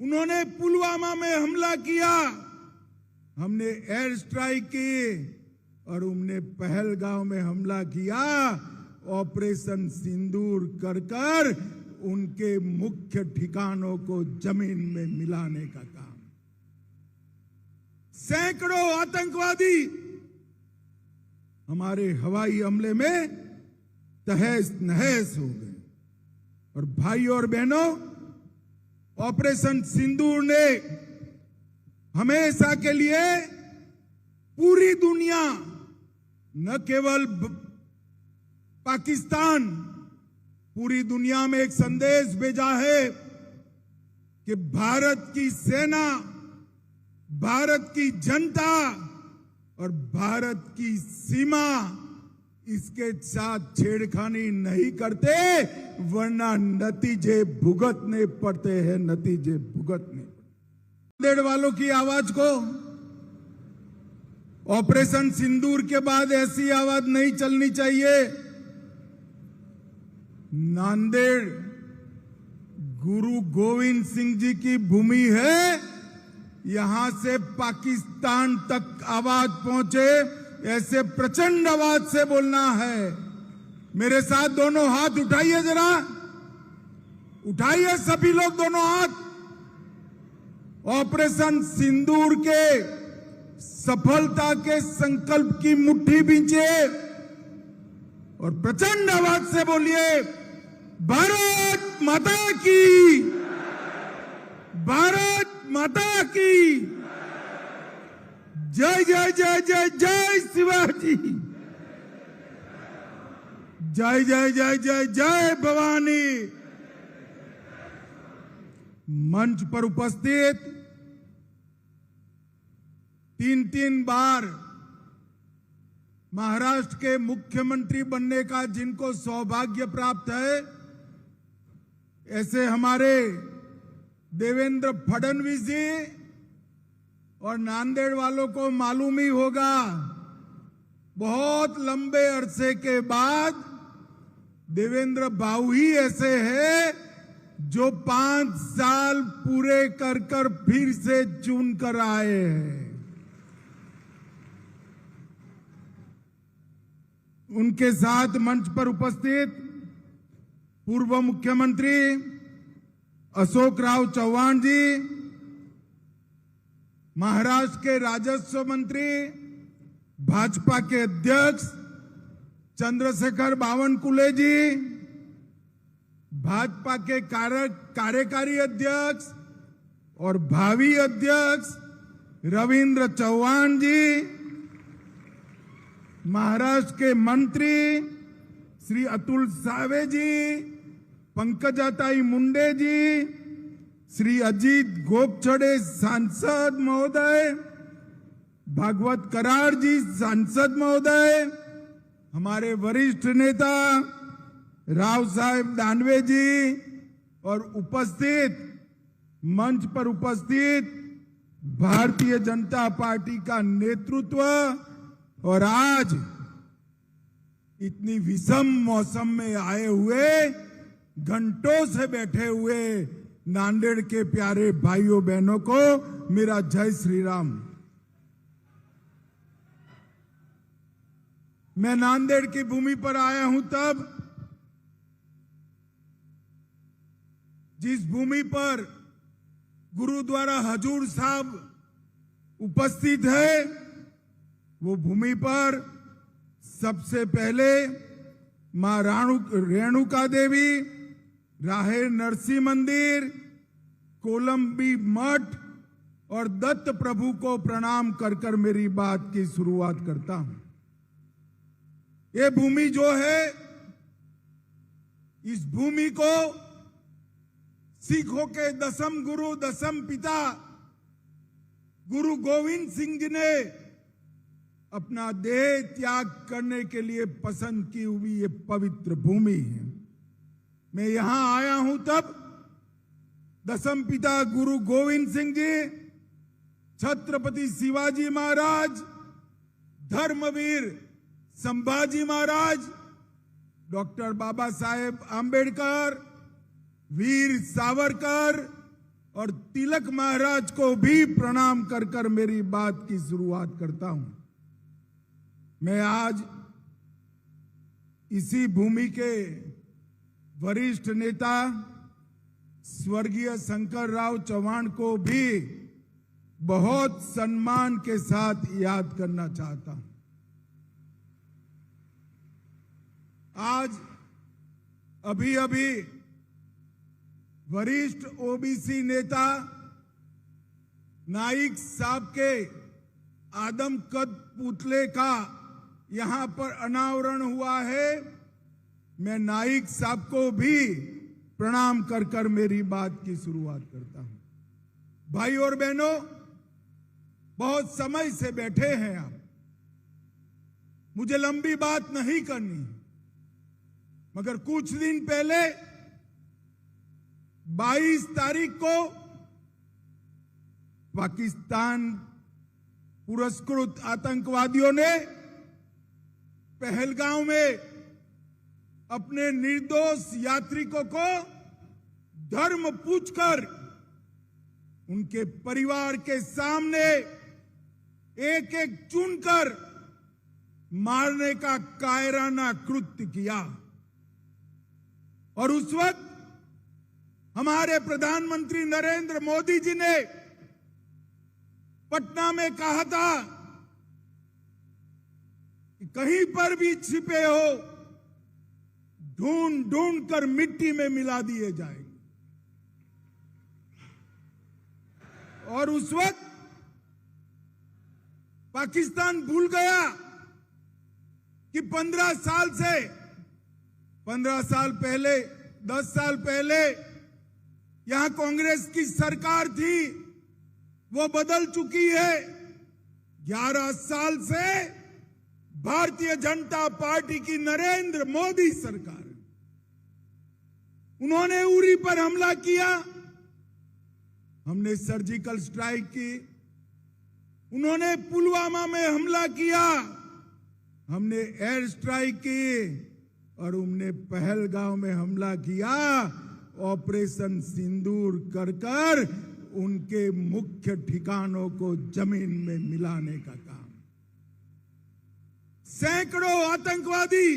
उन्होंने पुलवामा में हमला किया, हमने एयर स्ट्राइक की, और उन्होंने पहलगांव में हमला किया। ऑपरेशन सिंदूर कर कर उनके मुख्य ठिकानों को जमीन में मिलाने का काम। सैकड़ों आतंकवादी हमारे हवाई हमले में तहस नहस हो गए। और भाइयों और बहनों, ऑपरेशन सिंदूर ने हमेशा के लिए पूरी दुनिया, न केवल पाकिस्तान, पूरी दुनिया में एक संदेश भेजा है कि भारत की सेना, भारत की जनता और भारत की सीमा इसके साथ छेड़खानी नहीं करते, वरना नतीजे भुगतने पड़ते हैं, नतीजे भुगतने। नांदेड़ वालों की आवाज को ऑपरेशन सिंदूर के बाद ऐसी आवाज नहीं चलनी चाहिए। नांदेड़ गुरु गोविंद सिंह जी की भूमि है, यहां से पाकिस्तान तक आवाज पहुंचे, ऐसे प्रचंड आवाज से बोलना है। मेरे साथ दोनों हाथ उठाइए, जरा उठाइए सभी लोग दोनों हाथ। ऑपरेशन सिंदूर के सफलता के संकल्प की मुट्ठी बींचे और प्रचंड आवाज से बोलिए, भारत माता की, भारत माता की जय जय जय जय जय शिवाजी, जय जय जय जय जय भवानी। मंच पर उपस्थित 3 बार महाराष्ट्र के मुख्यमंत्री बनने का जिनको सौभाग्य प्राप्त है, ऐसे हमारे देवेंद्र फडणवीस जी, और नांदेड़ वालों को मालूम ही होगा, बहुत लंबे अरसे के बाद देवेंद्र बाबू ही ऐसे हैं जो 5 साल पूरे कर कर फिर से चुन कर आए हैं। उनके साथ मंच पर उपस्थित पूर्व मुख्यमंत्री अशोक राव चौहान जी, महाराष्ट्र के राजस्व मंत्री, भाजपा के अध्यक्ष चंद्रशेखर बावनकुले जी, भाजपा के कार्यकारी अध्यक्ष और भावी अध्यक्ष रविंद्र चौहान जी, महाराष्ट्र के मंत्री श्री अतुल सावे जी, पंकजाताई मुंडे जी, श्री अजीत गोपछड़े सांसद महोदय, भागवत करार जी सांसद महोदय, हमारे वरिष्ठ नेता राव साहेब दानवे जी, और उपस्थित मंच पर उपस्थित भारतीय जनता पार्टी का नेतृत्व, और आज इतनी विषम मौसम में आए हुए, घंटों से बैठे हुए नांदेड़ के प्यारे भाइयों बहनों को मेरा जय श्री राम। मैं नांदेड़ की भूमि पर आया हूं तब, जिस भूमि पर गुरुद्वारा हजूर साहब उपस्थित है, वो भूमि पर सबसे पहले मां रेणुका देवी, राहे नरसिंह मंदिर, कोलंबी मठ और दत्त प्रभु को प्रणाम कर कर मेरी बात की शुरुआत करता हूं। ये भूमि जो है, इस भूमि को सिखों के दसम गुरु, दसम पिता गुरु गोविंद सिंह जी ने अपना देह त्याग करने के लिए पसंद की हुई ये पवित्र भूमि है। मैं यहां आया हूं तब दसम पिता गुरु गोविंद सिंह जी, छत्रपति शिवाजी महाराज, धर्मवीर संभाजी महाराज, डॉक्टर बाबा साहेब आंबेडकर, वीर सावरकर, और तिलक महाराज को भी प्रणाम कर कर मेरी बात की शुरुआत करता हूं। मैं आज इसी भूमि के वरिष्ठ नेता स्वर्गीय शंकरराव चौहान को भी बहुत सम्मान के साथ याद करना चाहता हूं। आज अभी अभी वरिष्ठ ओबीसी नेता नाइक साहब के आदमकद पुतले का यहां पर अनावरण हुआ है। मैं नाइक साहब को भी प्रणाम कर कर मेरी बात की शुरुआत करता हूं। भाई और बहनों, बहुत समय से बैठे हैं आप, मुझे लंबी बात नहीं करनी, मगर कुछ दिन पहले 22 तारीख को पाकिस्तान पुरस्कृत आतंकवादियों ने पहलगांव में अपने निर्दोष यात्रिकों को धर्म पूछकर उनके परिवार के सामने एक एक चुनकर मारने का कायराना कृत्य किया। और उस वक्त हमारे प्रधानमंत्री नरेंद्र मोदी जी ने पटना में कहा था कि कहीं पर भी छिपे हो ढूंढ ढूंढ कर मिट्टी में मिला दिए जाएंगे। और उस वक्त पाकिस्तान भूल गया कि 15 साल पहले 10 साल पहले यहां कांग्रेस की सरकार थी, वो बदल चुकी है। 11 साल से भारतीय जनता पार्टी की नरेंद्र मोदी सरकार, उन्होंने उरी पर हमला किया, हमने सर्जिकल स्ट्राइक की। उन्होंने पुलवामा में हमला किया, हमने एयर स्ट्राइक की। और उन्होंने पहलगांव में हमला किया, ऑपरेशन सिंदूर कर कर उनके मुख्य ठिकानों को जमीन में मिलाने का काम। सैकड़ों आतंकवादी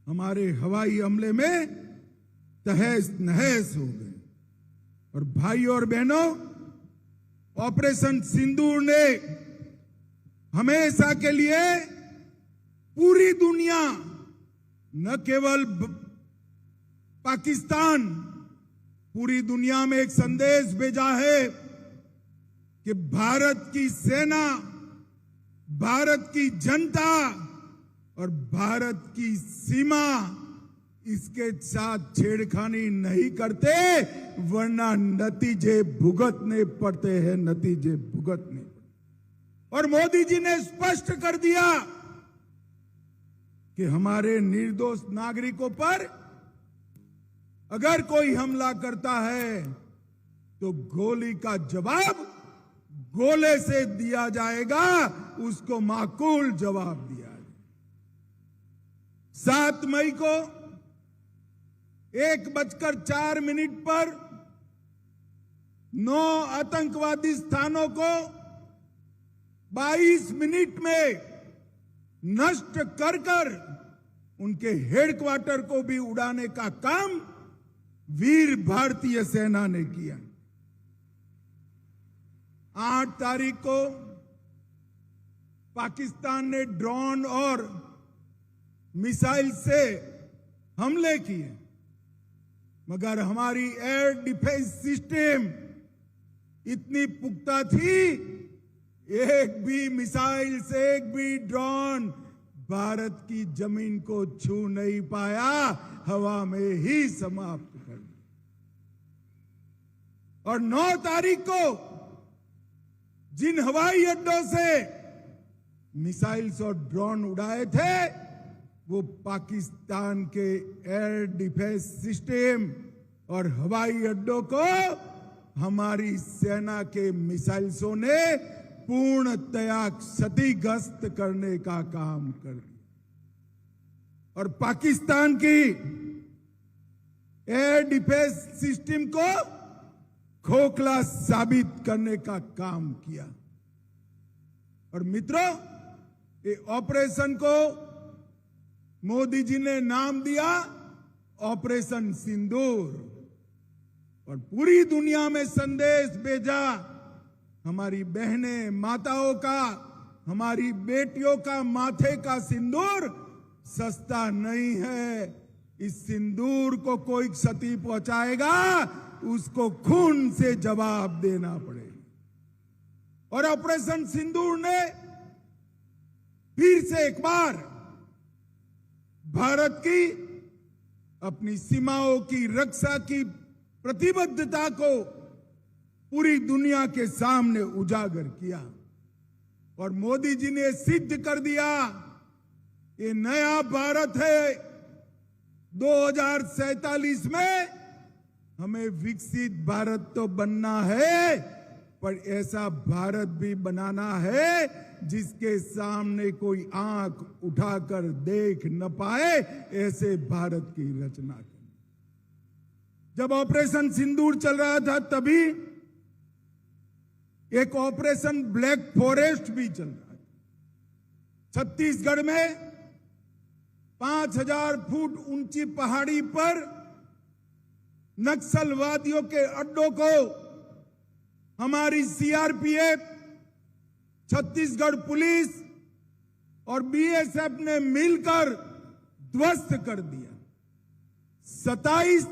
हमारे हवाई हमले में तहस नहस हो गए। और भाई और बहनों, ऑपरेशन सिंदूर ने हमेशा के लिए पूरी दुनिया, न केवल पाकिस्तान, पूरी दुनिया में एक संदेश भेजा है कि भारत की सेना, भारत की जनता और भारत की सीमा इसके साथ छेड़खानी नहीं करते, वरना नतीजे भुगतने पड़ते हैं, नतीजे भुगतने। और मोदी जी ने स्पष्ट कर दिया कि हमारे निर्दोष नागरिकों पर अगर कोई हमला करता है तो गोली का जवाब गोले से दिया जाएगा, उसको माकूल जवाब दिया जाएगा। 7 मई को 1:04 पर 9 आतंकवादी स्थानों को 22 मिनट में नष्ट कर कर उनके हेडक्वार्टर को भी उड़ाने का काम वीर भारतीय सेना ने किया। 8 तारीख को पाकिस्तान ने ड्रोन और मिसाइल से हमले किए, मगर हमारी एयर डिफेंस सिस्टम इतनी पुख्ता थी, एक भी मिसाइल से एक भी ड्रोन भारत की जमीन को छू नहीं पाया, हवा में ही समाप्त कर दिया। और 9 तारीख को जिन हवाई अड्डों से मिसाइल्स और ड्रोन उड़ाए थे, वो पाकिस्तान के एयर डिफेंस सिस्टम और हवाई अड्डों को हमारी सेना के मिसाइल्सों ने पूर्णतया क्षतिग्रस्त करने का काम कर दिया। और पाकिस्तान की एयर डिफेंस सिस्टम को खोखला साबित करने का काम किया। और मित्रों, ये ऑपरेशन को मोदी जी ने नाम दिया ऑपरेशन सिंदूर, और पूरी दुनिया में संदेश भेजा, हमारी बहनें माताओं का, हमारी बेटियों का माथे का सिंदूर सस्ता नहीं है। इस सिंदूर को कोई क्षति पहुंचाएगा, उसको खून से जवाब देना पड़ेगा। और ऑपरेशन सिंदूर ने फिर से एक बार भारत की अपनी सीमाओं की रक्षा की प्रतिबद्धता को पूरी दुनिया के सामने उजागर किया। और मोदी जी ने सिद्ध कर दिया, ये नया भारत है। 2047 में हमें विकसित भारत तो बनना है, पर ऐसा भारत भी बनाना है जिसके सामने कोई आंख उठाकर देख न पाए, ऐसे भारत की रचना करनी। जब ऑपरेशन सिंदूर चल रहा था तभी एक ऑपरेशन ब्लैक फॉरेस्ट भी चल रहा था। छत्तीसगढ़ में 5000 फुट ऊंची पहाड़ी पर नक्सलवादियों के अड्डों को हमारी सीआरपीएफ, छत्तीसगढ़ पुलिस और बीएसएफ ने मिलकर ध्वस्त कर दिया। 31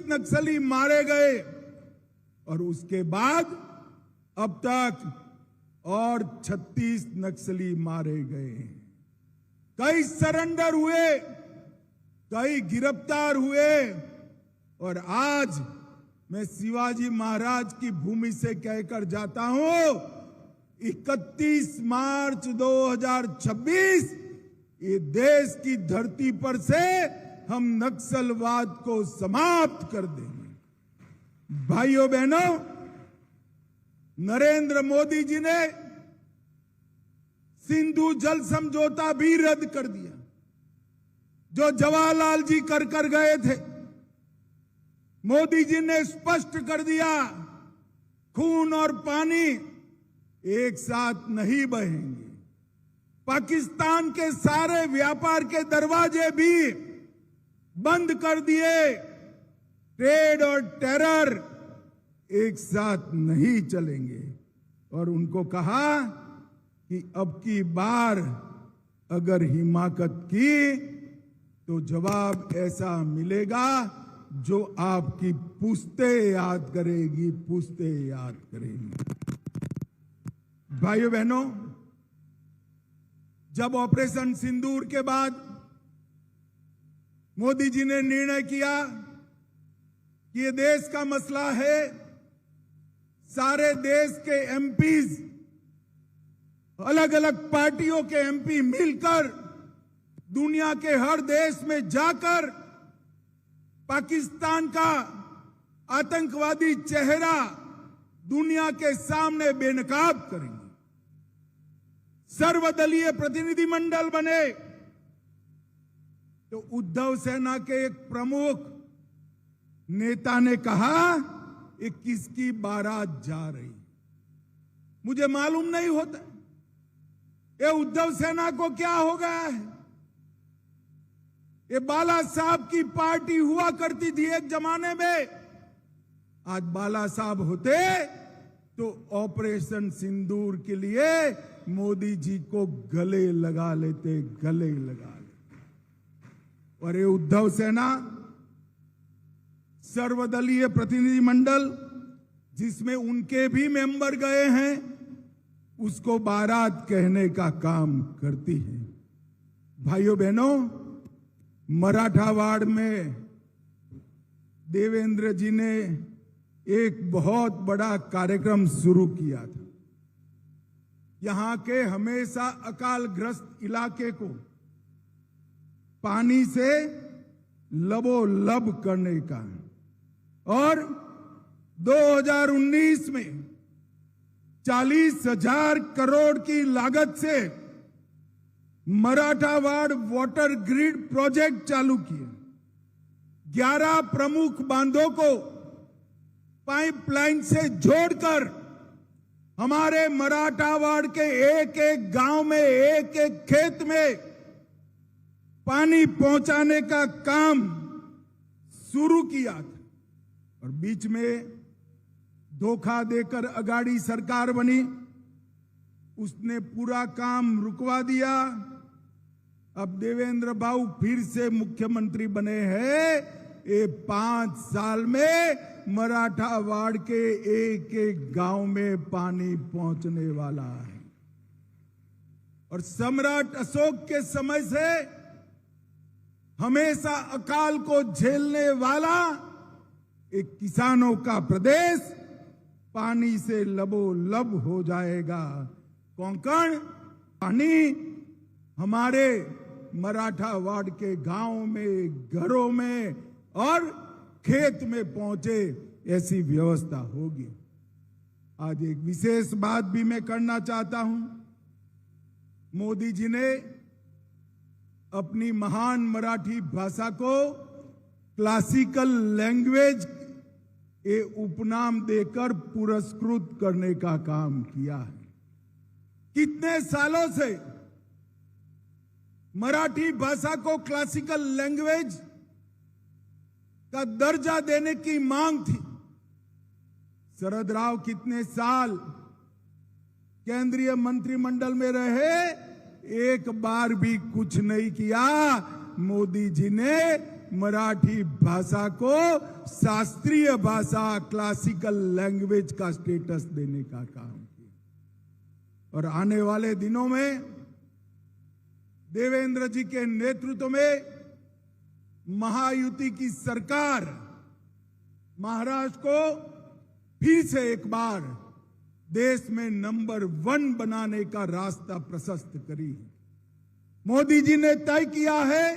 नक्सली मारे गए, और उसके बाद अब तक और 36 नक्सली मारे गए। कई सरेंडर हुए, कई गिरफ्तार हुए, और आज मैं शिवाजी महाराज की भूमि से कहकर जाता हूं, 31 मार्च 2026 ये देश की धरती पर से हम नक्सलवाद को समाप्त कर देंगे। भाइयों बहनों, नरेंद्र मोदी जी ने सिंधु जल समझौता भी रद्द कर दिया, जो जवाहरलाल जी कर गए थे। मोदी जी ने स्पष्ट कर दिया, खून और पानी एक साथ नहीं बहेंगे। पाकिस्तान के सारे व्यापार के दरवाजे भी बंद कर दिए। ट्रेड और टेरर एक साथ नहीं चलेंगे। और उनको कहा कि अब की बार अगर हिमाकत की तो जवाब ऐसा मिलेगा जो आपकी पुश्तें याद करेगी, पुश्तें याद करेगी। भाइयों बहनों, जब ऑपरेशन सिंदूर के बाद मोदी जी ने निर्णय किया कि ये देश का मसला है, सारे देश के एमपीज, अलग अलग पार्टियों के एमपी मिलकर दुनिया के हर देश में जाकर पाकिस्तान का आतंकवादी चेहरा दुनिया के सामने बेनकाब करेंगे। सर्वदलीय प्रतिनिधिमंडल बने तो उद्धव सेना के एक प्रमुख नेता ने कहा, ये किसकी बारात जा रही? मुझे मालूम नहीं होता ये उद्धव सेना को क्या हो गया है। ये बाला साहब की पार्टी हुआ करती थी एक जमाने में। आज बाला साहब होते तो ऑपरेशन सिंदूर के लिए मोदी जी को गले लगा लेते, गले लगा लेते। और ये उद्धव सेना सर्वदलीय प्रतिनिधिमंडल जिसमें उनके भी मेंबर गए हैं, उसको बारात कहने का काम करती है। भाइयों बहनों, मराठावाड़ में देवेंद्र जी ने एक बहुत बड़ा कार्यक्रम शुरू किया था। यहां के हमेशा अकालग्रस्त इलाके को पानी से लबोलब करने का, और 2019 में 40,000 करोड़ की लागत से मराठावाड़ वाटर ग्रिड प्रोजेक्ट चालू किए। 11 प्रमुख बांधों को पाइपलाइन से जोड़कर हमारे मराठावाड़ के एक एक गांव में, एक एक खेत में पानी पहुंचाने का काम शुरू किया था। और बीच में धोखा देकर अगाड़ी सरकार बनी, उसने पूरा काम रुकवा दिया। अब देवेंद्र बाबू फिर से मुख्यमंत्री बने हैं। ये 5 साल में मराठावाड़ के एक एक गांव में पानी पहुंचने वाला है। और सम्राट अशोक के समय से हमेशा अकाल को झेलने वाला एक किसानों का प्रदेश पानी से लबोलब हो जाएगा। कोंकण पानी हमारे मराठावाड़ के गांव में, घरों में और खेत में पहुंचे, ऐसी व्यवस्था होगी। आज एक विशेष बात भी मैं करना चाहता हूं। मोदी जी ने अपनी महान मराठी भाषा को क्लासिकल लैंग्वेज ये उपनाम देकर पुरस्कृत करने का काम किया है। कितने सालों से मराठी भाषा को क्लासिकल लैंग्वेज का दर्जा देने की मांग थी। शरद राव कितने साल केंद्रीय मंत्रिमंडल में रहे, एक बार भी कुछ नहीं किया। मोदी जी ने मराठी भाषा को शास्त्रीय भाषा, क्लासिकल लैंग्वेज का स्टेटस देने का काम किया। और आने वाले दिनों में देवेंद्र जी के नेतृत्व में महायुति की सरकार महाराष्ट्र को फिर से एक बार देश में नंबर 1 बनाने का रास्ता प्रशस्त करी। मोदी जी ने तय किया है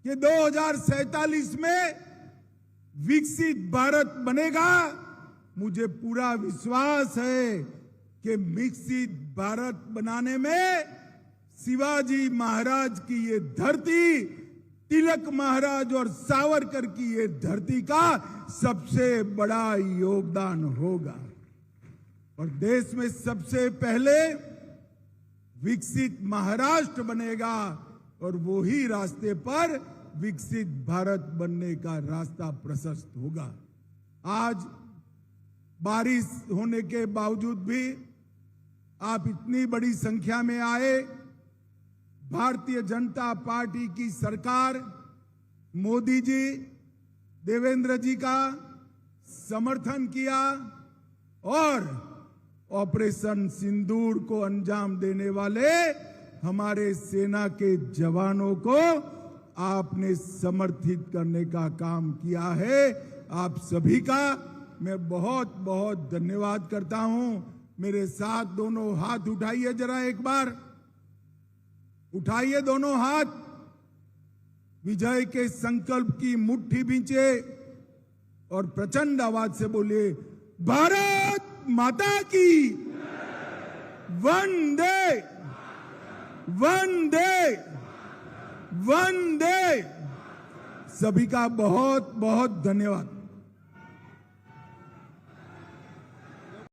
कि 2047 में विकसित भारत बनेगा। मुझे पूरा विश्वास है कि विकसित भारत बनाने में शिवाजी महाराज की ये धरती, तिलक महाराज और सावरकर की ये धरती का सबसे बड़ा योगदान होगा। और देश में सबसे पहले विकसित महाराष्ट्र बनेगा और वो ही रास्ते पर विकसित भारत बनने का रास्ता प्रशस्त होगा। आज बारिश होने के बावजूद भी आप इतनी बड़ी संख्या में आए। भारतीय जनता पार्टी की सरकार मोदी जी, देवेंद्र जी का समर्थन किया और ऑपरेशन सिंदूर को अंजाम देने वाले हमारे सेना के जवानों को आपने समर्थित करने का काम किया है। आप सभी का मैं बहुत बहुत धन्यवाद करता हूं। मेरे साथ दोनों हाथ उठाइए, जरा एक बार उठाइए दोनों हाथ। विजय के संकल्प की मुट्ठी भींचे और प्रचंड आवाज से बोलिए, भारत माता की वंदे वंदे वंदे। सभी का बहुत बहुत धन्यवाद।